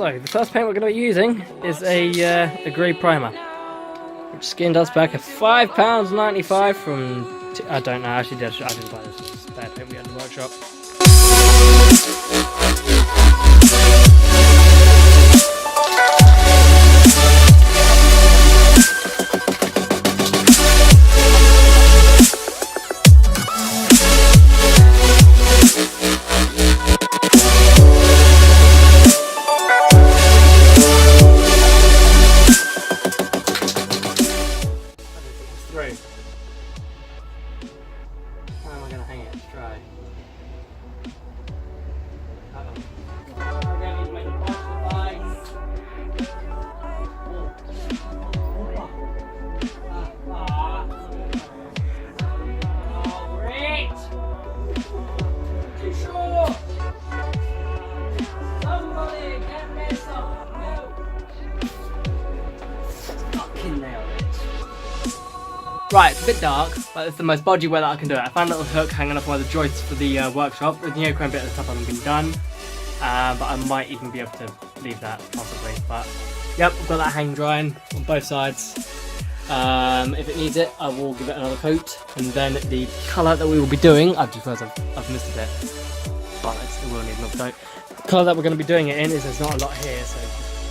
So the first paint we're going to be using is a grey primer, which Skin does back at £5.95 from, I don't know, actually I didn't buy this, it's spare paint we had in the workshop. Right, it's a bit dark, but it's the most bodgy way that I can do it. I found a little hook hanging up one of the joists for the workshop. The neochrome bit at the top hasn't been done, but I might even be able to leave that, possibly. But, yep, I've got that hang drying on both sides. If it needs it, I will give it another coat. And then the colour that we will be doing, I've just realised I've missed a bit, but it will need another coat. The colour that we're going to be doing it in is, there's not a lot here, so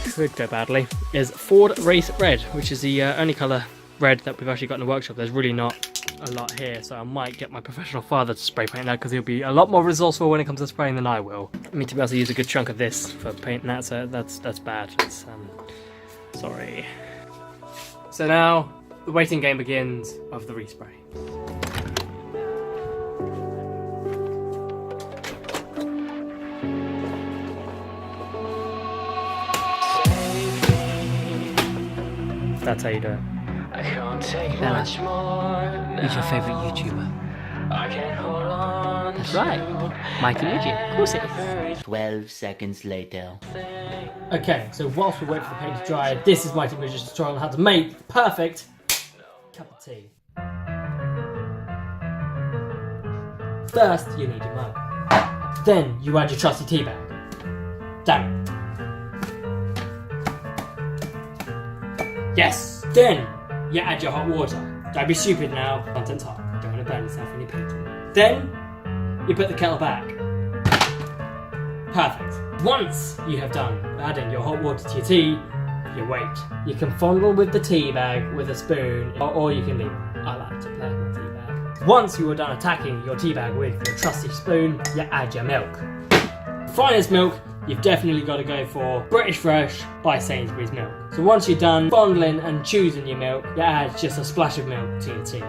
it could go badly, is Ford Race Red, which is the only colour red that we've actually got in the workshop. There's really not a lot here, so I might get my professional father to spray paint that, because he'll be a lot more resourceful when it comes to spraying than I will. I mean, to be able to use a good chunk of this for painting that, so that's bad. It's, sorry. So now the waiting game begins of the respray. That's how you do it. I can't take much more. Who's your favourite YouTuber? I can't hold on. That's right, MightyMidget. Of course it is. 12 seconds later. Okay, so whilst we wait for the paint to dry, this is MightyMidget's tutorial on how to make the perfect cup of tea. First, you need your mug. Then you add your trusty tea bag. Damn it. Yes! Then you add your hot water. Don't be stupid now. Content's hot. Don't want to burn yourself when you paint. Then you put the kettle back. Perfect. Once you have done adding your hot water to your tea, you wait. You can fondle with the tea bag with a spoon, or you can leave it. I like to play with my tea bag. Once you are done attacking your tea bag with your trusty spoon, you add your milk. Finest milk, you've definitely got to go for British Fresh by Sainsbury's milk. So once you're done fondling and choosing your milk, you add just a splash of milk to your tea.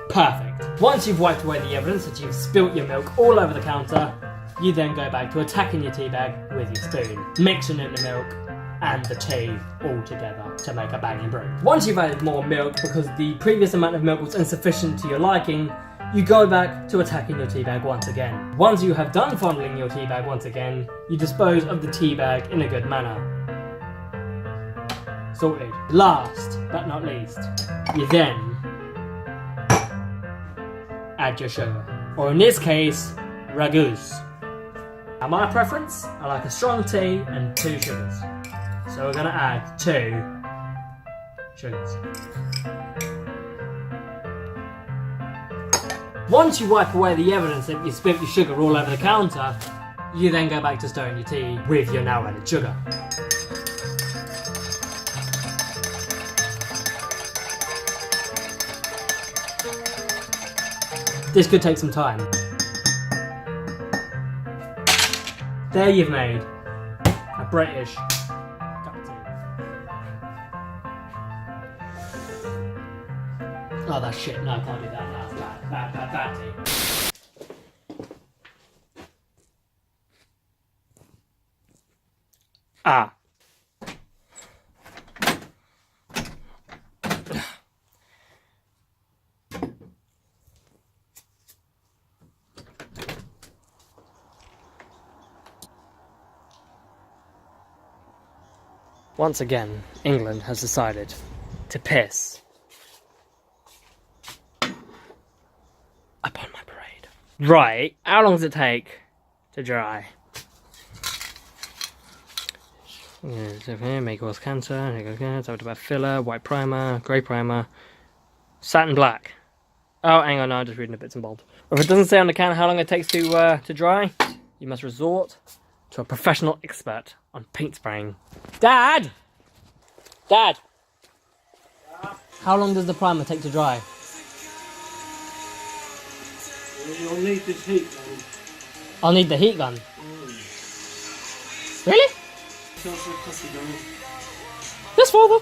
Perfect. Once you've wiped away the evidence that you've spilt your milk all over the counter, you then go back to attacking your tea bag with your spoon, mixing in the milk and the tea all together to make a banging brew. Once you've added more milk because the previous amount of milk was insufficient to your liking, you go back to attacking your tea bag once again. Once you have done fondling your tea bag once again, you dispose of the tea bag in a good manner. Sorted. Last but not least, you then add your sugar, or in this case, ragousse. Now my preference, I like a strong tea and 2 sugars. So we're going to add 2 sugars. Once you wipe away the evidence that you spilt your sugar all over the counter, you then go back to stirring your tea with your now added sugar. This could take some time. There you've made a British cup of tea. Oh, that's shit. No, I can't do that. That's bad tea. Ah. Once again, England has decided to piss upon my parade. Right, how long does it take to dry? Yeah, so over here, may cause cancer. Here we go. Talked about filler, white primer, grey primer, satin black. Oh, hang on, no, I'm just reading the bits and bobs. If it doesn't say on the can how long it takes to dry, you must resort to a professional expert on paint spraying. Dad! Dad! How long does the primer take to dry? You'll need this heat gun. I'll need the heat gun. Really? Yes, Father.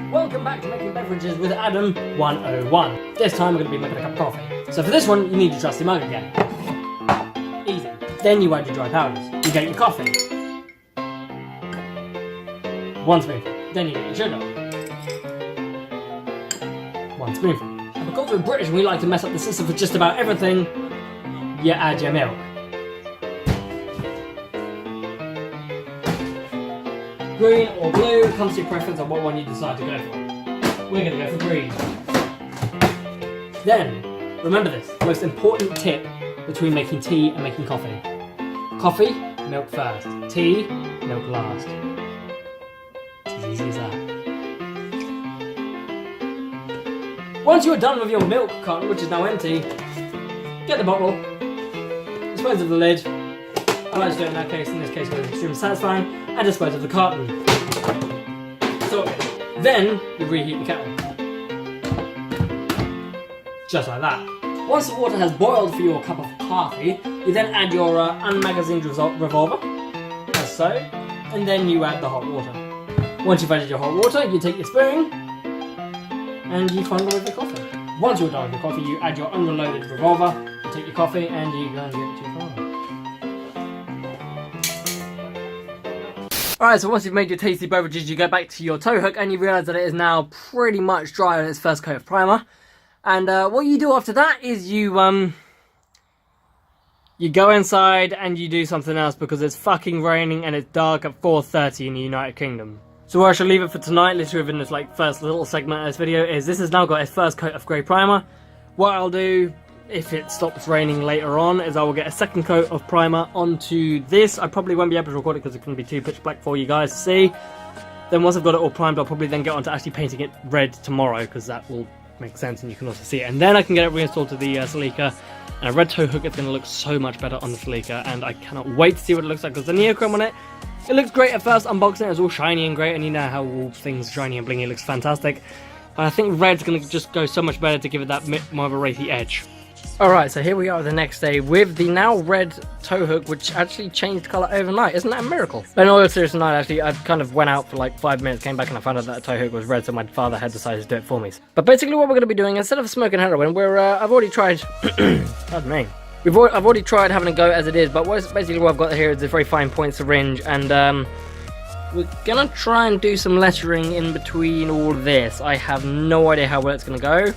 Welcome back to Making Beverages with Adam 101. This time we're going to be making a cup of coffee. So for this one, you need your trusty mug again. Easy. Then you add your dry powders. You get your coffee. 1 spoonful. Then you get your sugar. 1 spoonful. And because we're British and we like to mess up the system for just about everything, you add your milk. Green or blue comes to your preference on what one you decide to go for. We're going to go for green. Then, remember this, the most important tip between making tea and making coffee. Coffee, milk first. Tea, milk last. It's as easy as that. Once you are done with your milk carton, which is now empty, get the bottle, dispose of the lid. I like to do it in this case because it's extremely satisfying, and dispose of the carton. So, then you reheat the kettle. Just like that. Once the water has boiled for your cup of coffee, you then add your unmagazined revolver, as so, and then you add the hot water. Once you've added your hot water, you take your spoon, and you fondle with your coffee. Once you're done with your coffee, you add your unreloaded revolver, you take your coffee, and you go and give it to your father. Alright, so once you've made your tasty beverages, you go back to your tow hook and you realise that it is now pretty much dry on its first coat of primer. And what you do after that is you go inside and you do something else because it's fucking raining and it's dark at 4:30 in the United Kingdom. So where I shall leave it for tonight, literally within this first little segment of this video, is this has now got its first coat of grey primer. What I'll do, if it stops raining later on, is I will get a second coat of primer onto this. I probably won't be able to record it because it's going to be too pitch black for you guys to see. Then once I've got it all primed, I'll probably then get on to actually painting it red tomorrow because that will make sense and you can also see it. And then I can get it reinstalled to the Celica. And a red tow hook is going to look so much better on the Celica, and I cannot wait to see what it looks like because the neochrome on it, it looks great at first unboxing. It was all shiny and great, and you know how all things shiny and blingy looks fantastic. And I think red's going to just go so much better to give it that more of a wraithy edge. Alright, so here we are the next day with the now red tow hook, which actually changed colour overnight. Isn't that a miracle? But in all seriousness, actually, I kind of went out for like 5 minutes, came back and I found out that the tow hook was red, so my father had decided to do it for me. But basically what we're going to be doing, instead of smoking heroin, I've already tried, pardon me. I've already tried having a go as it is, but basically what I've got here is a very fine point syringe, and we're going to try and do some lettering in between all this. I have no idea how well it's going to go.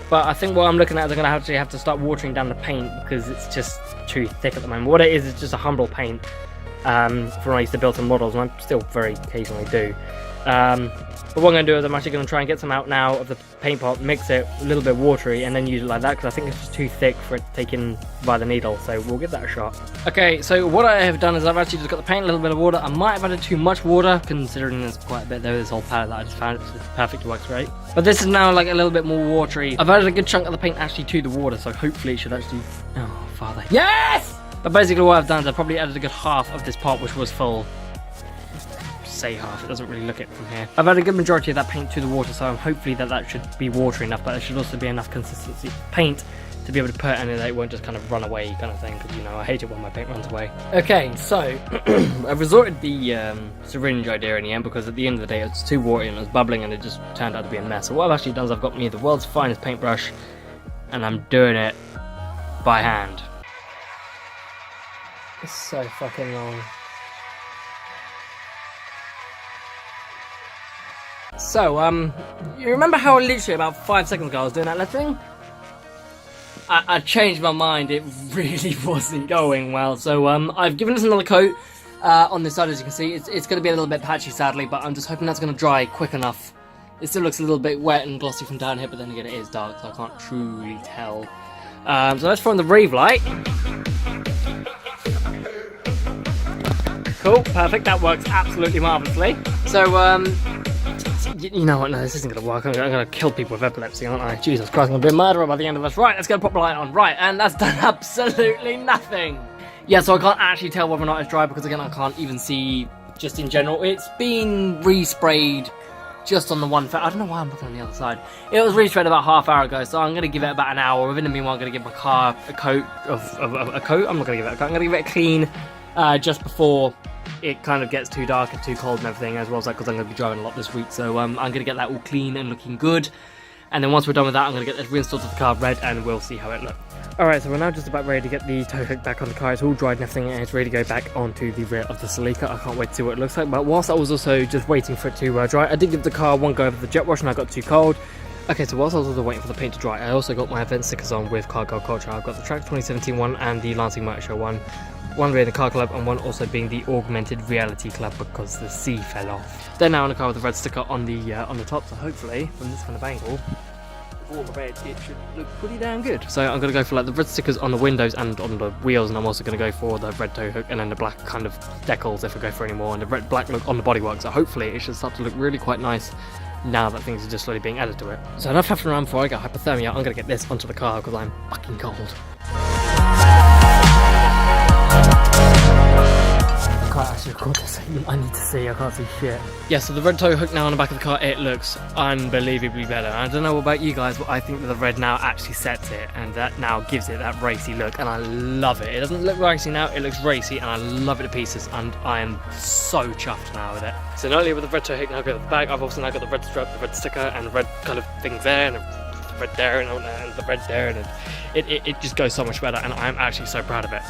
But I think what I'm looking at is I'm going to actually have to start watering down the paint because it's just too thick at the moment. What it is just a humble paint from when I used to build some models, and I still very occasionally do. But what I'm going to do is I'm actually going to try and get some out now of the paint pot, mix it a little bit watery, and then use it like that because I think it's just too thick for it to take in by the needle, so we'll give that a shot. Okay, so what I have done is I've actually just got the paint, a little bit of water. I might have added too much water, considering there's quite a bit there, this whole palette that I just found. It's perfect, it works great. But this is now like a little bit more watery. I've added a good chunk of the paint actually to the water, so hopefully it should actually... Oh, father. Yes! But basically what I've done is I've probably added a good half of this pot, which was full. Say half, it doesn't really look it from here. I've added a good majority of that paint to the water, so I'm hopefully that should be watery enough, but there should also be enough consistency of paint to be able to put it in, and it won't just kind of run away kind of thing, because you know I hate it when my paint runs away. Okay, so I've resorted the syringe idea in the end because at the end of the day it's too watery and it was bubbling and it just turned out to be a mess. So what I've actually done is I've got me the world's finest paintbrush and I'm doing it by hand. It's so fucking long. So, you remember how literally about 5 seconds ago I was doing that lettering? I changed my mind, it really wasn't going well. So, I've given this another coat on this side, as you can see. It's going to be a little bit patchy, sadly, but I'm just hoping that's going to dry quick enough. It still looks a little bit wet and glossy from down here, but then again it is dark, so I can't truly tell. So let's throw on the Rave light. Cool, perfect, that works absolutely marvellously. So, you know what, no, this isn't gonna work. I'm gonna kill people with epilepsy, aren't I? Jesus Christ, I'm gonna be a murderer by the end of this. Right, let's get a proper light on. Right, and that's done absolutely nothing. Yeah, so I can't actually tell whether or not it's dry because, again, I can't even see just in general. It's been resprayed just on the one I don't know why I'm looking on the other side. It was resprayed about half hour ago, so I'm going to give it about an hour. Within the meanwhile, I'm going to give my car a coat of a coat. I'm not going to give it a coat. I'm going to give it a clean just before it kind of gets too dark and too cold and everything, as well as that, because I'm going to be driving a lot this week. So I'm going to get that all clean and looking good. And then once we're done with that, I'm going to get this reinstalled to the car red, and we'll see how it looks. Alright, so we're now just about ready to get the tow hook back on the car. It's all dried and everything, and it's ready to go back onto the rear of the Celica. I can't wait to see what it looks like. But whilst I was also just waiting for it to dry, I did give the car one go over the jet wash and I got too cold. Okay, so whilst I was also waiting for the paint to dry, I also got my event stickers on with Cargo Culture. I've got the Track 2017 one and the Lansing Motor Show one. One being the Car Club and one also being the Augmented Reality Club because the C fell off. They're now on the car with the red sticker on the top, so hopefully from this kind of angle, all the red, it should look pretty damn good. So I'm going to go for like the red stickers on the windows and on the wheels, and I'm also going to go for the red tow hook and then the black kind of decals if I go for any more, and the red black look on the bodywork. So hopefully it should start to look really quite nice now that things are just slowly being added to it. So enough faffing around before I get hypothermia. I'm going to get this onto the car because I'm fucking cold. I can't actually record this segment. I need to see. I can't see shit. Yeah, so the red tow hook now on the back of the car, it looks unbelievably better. I don't know about you guys, but I think that the red now actually sets it, and that now gives it that racy look, and I love it. It doesn't look racy now, it looks racy, and I love it to pieces, and I am so chuffed now with it. So not only with the red tow hook now got at the back, I've also now got the red strap, the red sticker, and the red kind of things there, and the red there, and the red there, and it just goes so much better, and I'm actually so proud of it.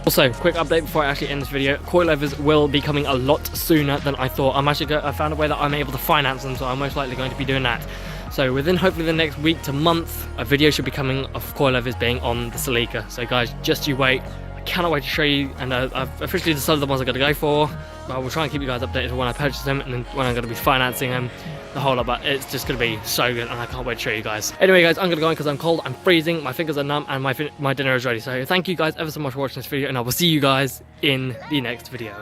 Also, quick update before I actually end this video. Coilovers will be coming a lot sooner than I thought. I found a way that I'm able to finance them, so I'm most likely going to be doing that. So within hopefully the next week to month, a video should be coming of coilovers being on the Celica. So guys, just you wait. I cannot wait to show you, and I've officially decided the ones I'm going to go for. I will try and keep you guys updated when I purchase them and then when I'm going to be financing them. The whole lot, but it's just going to be so good and I can't wait to show you guys. Anyway guys, I'm going to go in because I'm cold, I'm freezing, my fingers are numb, and my dinner is ready. So thank you guys ever so much for watching this video, and I will see you guys in the next video.